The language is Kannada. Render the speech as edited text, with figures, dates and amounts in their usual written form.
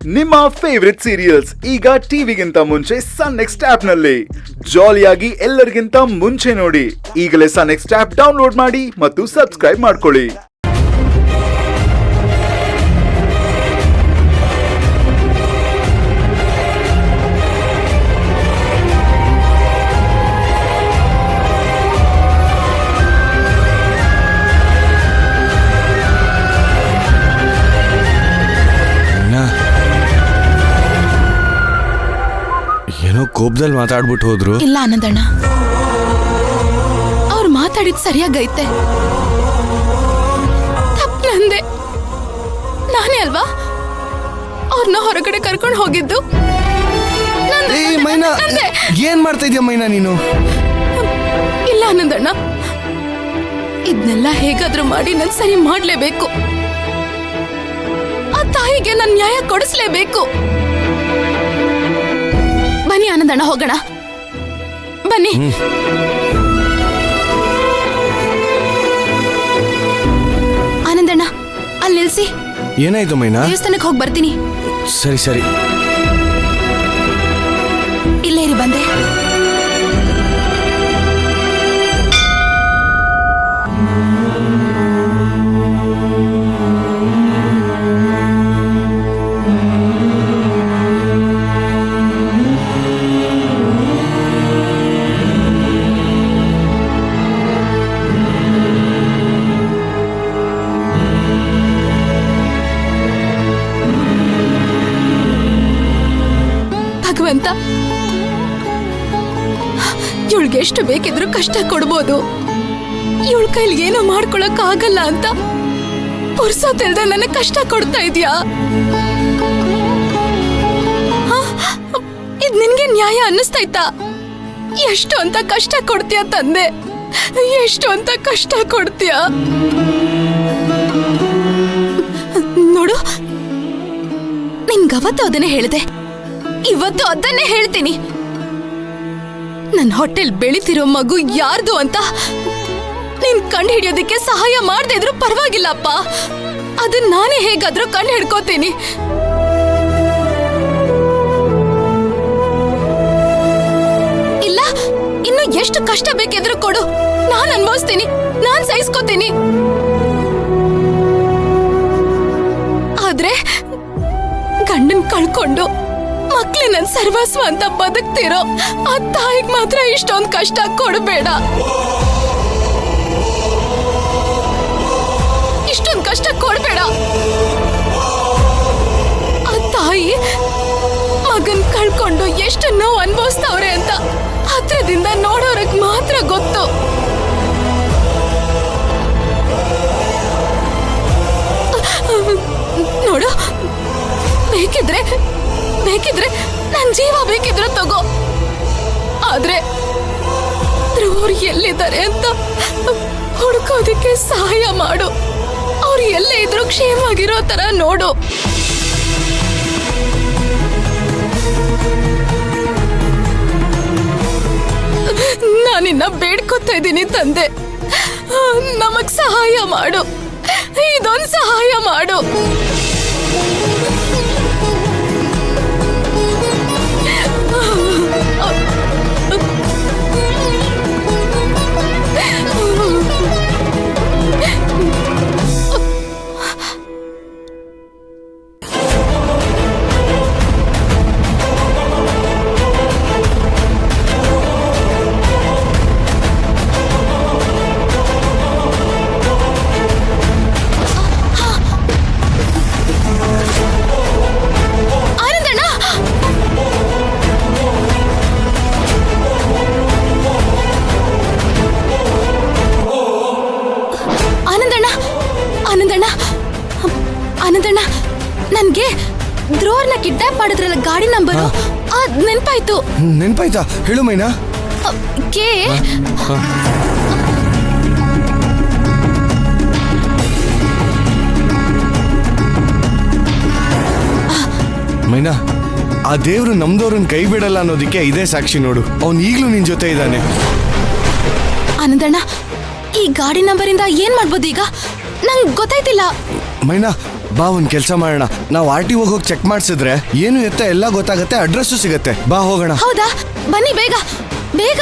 ನಿಮ್ಮ ಫೇವರಿಟ್ ಸೀರಿಯಲ್ಸ್ ಈಗ ಟಿವಿಗಿಂತ ಮುಂಚೆ ಸನ್ ನೆಕ್ಸ್ಟ್ ಆಪ್ ನಲ್ಲಿ ಜಾಲಿಯಾಗಿ ಎಲ್ಲರಿಗಿಂತ ಮುಂಚೆ ನೋಡಿ. ಈಗಲೇ ಸನ್ ನೆಕ್ಸ್ಟ್ ಆಪ್ ಡೌನ್ಲೋಡ್ ಮಾಡಿ ಮತ್ತು ಸಬ್ಸ್ಕ್ರೈಬ್ ಮಾಡ್ಕೊಳ್ಳಿ. ಏನೋ ಕೋಪದಲ್ಲಿ ಮಾತಾಡ್ಬಿಟ್ಟು ಹೋದ್ರು. ಇಲ್ಲ ಆನಂದಣ್ಣ, ಅವ್ರು ಮಾತಾಡಿದ್ ಸರಿಯಾಗೈತೆ. ತಪ್ಪು ನಂದೆ, ನಾನೇ ಅಲ್ವಾ ಅವ್ರನ್ನ ಹೊರಗಡೆ ಕರ್ಕೊಂಡು ಹೋಗಿದ್ದು. ಮೈನಾ, ಏನ್ ಮಾಡ್ತಾ ಇದೀಯ ಮೈನಾ ನೀನು? ಇಲ್ಲ ಆನಂದಣ್ಣ, ಇದನ್ನೆಲ್ಲ ಹೇಗಾದ್ರೂ ಮಾಡಿ ನನ್ ಸರಿ ಮಾಡ್ಲೇಬೇಕು. ಆ ತಾಯಿಗೆ ನನ್ ನ್ಯಾಯ ಕೊಡಿಸ್ಲೇಬೇಕು. ಬನ್ನಿ ಆನಂದಣ್ಣ, ಹೋಗೋಣ ಬನ್ನಿ. ಆನಂದಣ್ಣ, ಅಲ್ಲಿ ನಿಲ್ಸಿ. ಏನಾಯ್ತು ಮೈನಾ? ದೇವಸ್ಥಾನಕ್ಕೆ ಹೋಗಿ ಬರ್ತೀನಿ. ಸರಿ ಸರಿ, ಇಲ್ಲೇ ಇರಿ, ಬಂದೆ. ಭಗವಂತ, ಇವಳಿಗೆ ಎಷ್ಟು ಬೇಕಿದ್ರು ಕಷ್ಟ ಕೊಡ್ಬೋದು, ಇವಳ ಕೈಲಿ ಏನೋ ಮಾಡ್ಕೊಳಕ್ ಆಗಲ್ಲ ಅಂತ ಪುರ್ಸೋತಿಲ್ದೆ ನನಗೆ ಕಷ್ಟ ಕೊಡ್ತಾ ಇದೀಯಾ? ಇದ್ ನಿನ್ಗೆ ನ್ಯಾಯ ಅನ್ನಿಸ್ತೈತಾ? ಎಷ್ಟು ಅಂತ ಕಷ್ಟ ಕೊಡ್ತೀಯ ತಂದೆ, ಎಷ್ಟು ಅಂತ ಕಷ್ಟ ಕೊಡ್ತೀಯ? ನೋಡು, ನಿನ್ಗವತ್ತು ಅದನ್ನೇ ಹೇಳಿದೆ, ಇವತ್ತು ಅದನ್ನೇ ಹೇಳ್ತೀನಿ. ನನ್ನ ಹೊಟ್ಟೆಲ್ ಬೆಳಿತಿರೋ ಮಗು ಯಾರ್ದು ಅಂತ ನೀನ್ ಕಂಡು ಹಿಡಿಯೋದಕ್ಕೆ ಸಹಾಯ ಮಾಡದೇ ಇದ್ರೂ ಪರವಾಗಿಲ್ಲಪ್ಪ. ಅದನ್ನ ನಾನೇ ಹೇಗಾದ್ರೂ ಕಂಡು ಹಿಡ್ಕೋತೀನಿ. ಇಲ್ಲ, ಇನ್ನು ಎಷ್ಟು ಕಷ್ಟ ಬೇಕಿದ್ರು ಕೊಡು, ನಾನ್ ಅನ್ಭವಿಸ್ತೀನಿ, ನಾನ್ ಸಹಿಸ್ಕೋತೀನಿ. ಆದ್ರೆ ಗಂಡನ್ ಕಳ್ಕೊಂಡು ಮಕ್ಳೇ ನನ್ ಸರ್ವಸ್ವ ಅಂತ ಬದುಕ್ತಿರೋ ಆ ತಾಯಿಗ್ ಮಾತ್ರ ಇಷ್ಟೊಂದು ಕಷ್ಟ ಕೊಡಬೇಡ. ಇಷ್ಟೊಂದು ಕಷ್ಟ ಕೊಡಬೇಡ. ಆ ತಾಯಿ ಮಗನ್ ಕಳ್ಕೊಂಡು ಎಷ್ಟು ನೋವು ಅನುಭವಿಸ್ತವ್ರೆ ಅಂತ ಹತ್ರದಿಂದ ನೋಡೋರಕ್ ಮಾತ್ರ ಗೊತ್ತು. ನೋಡು, ಬೇಕಿದ್ರೆ ನನ್ ಜೀವ ಬೇಕಿದ್ರೆ ತಗೋ, ಆದ್ರೆ ಅವ್ರು ಎಲ್ಲಿದ್ದಾರೆ ಅಂತ ಹುಡ್ಕೋದಕ್ಕೆ ಸಹಾಯ ಮಾಡು. ಅವ್ರು ಎಲ್ಲೇ ಇದ್ರು ಕ್ಷೇಮವಾಗಿರೋ ತರ ನೋಡು. ನಾನಿನ್ನ ಬೇಡ್ಕೊತಾ ಇದ್ದೀನಿ ತಂದೆ, ನಮಗ್ ಸಹಾಯ ಮಾಡು, ಇದೊಂದು ಸಹಾಯ ಮಾಡು. ಆನಂದಣ್ಣ, ನನ್ಗೆ ಧ್ರುವರ್ನ ಕಿಡ್ನಾಪ್ ಮಾಡಿದ್ರಲ್ಲ ಗಾಡಿ ನಂಬರು, ಅದ್ ನೆನ್ಪಾಯ್ತು. ನೆನ್ಪಾಯ್ತಾ? ಹೇಳು ಮೈನಾ. ಕೆ ಮೈನಾ, ಆ ದೇವ್ರು ನಮ್ದವ್ರನ್ನ ಕೈ ಬಿಡಲ್ಲ ಅನ್ನೋದಕ್ಕೆ ಇದೇ ಸಾಕ್ಷಿ ನೋಡು. ಅವ್ನು ಈಗ್ಲೂ ನಿನ್ ಜೊತೆ ಇದ್ದಾನೆ. ಆನಂದಣ್ಣ, ಈ ಗಾಡಿ ನಂಬರಿಂದ ಏನ್ ಮಾಡ್ಬೋದು ಈಗ? ನಂಗೆ ಗೊತ್ತಾಯ್ತಿಲ್ಲ. ಮೈನಾ, ಬಾ ಒಂದ್ ಕೆಲ್ಸ ಮಾಡೋಣ, ನಾವು RTO ಹೋಗಿ ಚೆಕ್ ಮಾಡ್ಸಿದ್ರೆ ಏನು ಎತ್ತ ಎಲ್ಲ ಗೊತ್ತಾಗತ್ತೆ, ಅಡ್ರೆಸ್ಸು ಸಿಗತ್ತೆ. ಬಾ ಹೋಗೋಣ. ಹೌದಾ, ಬನ್ನಿ ಬೇಗ ಬೇಗ.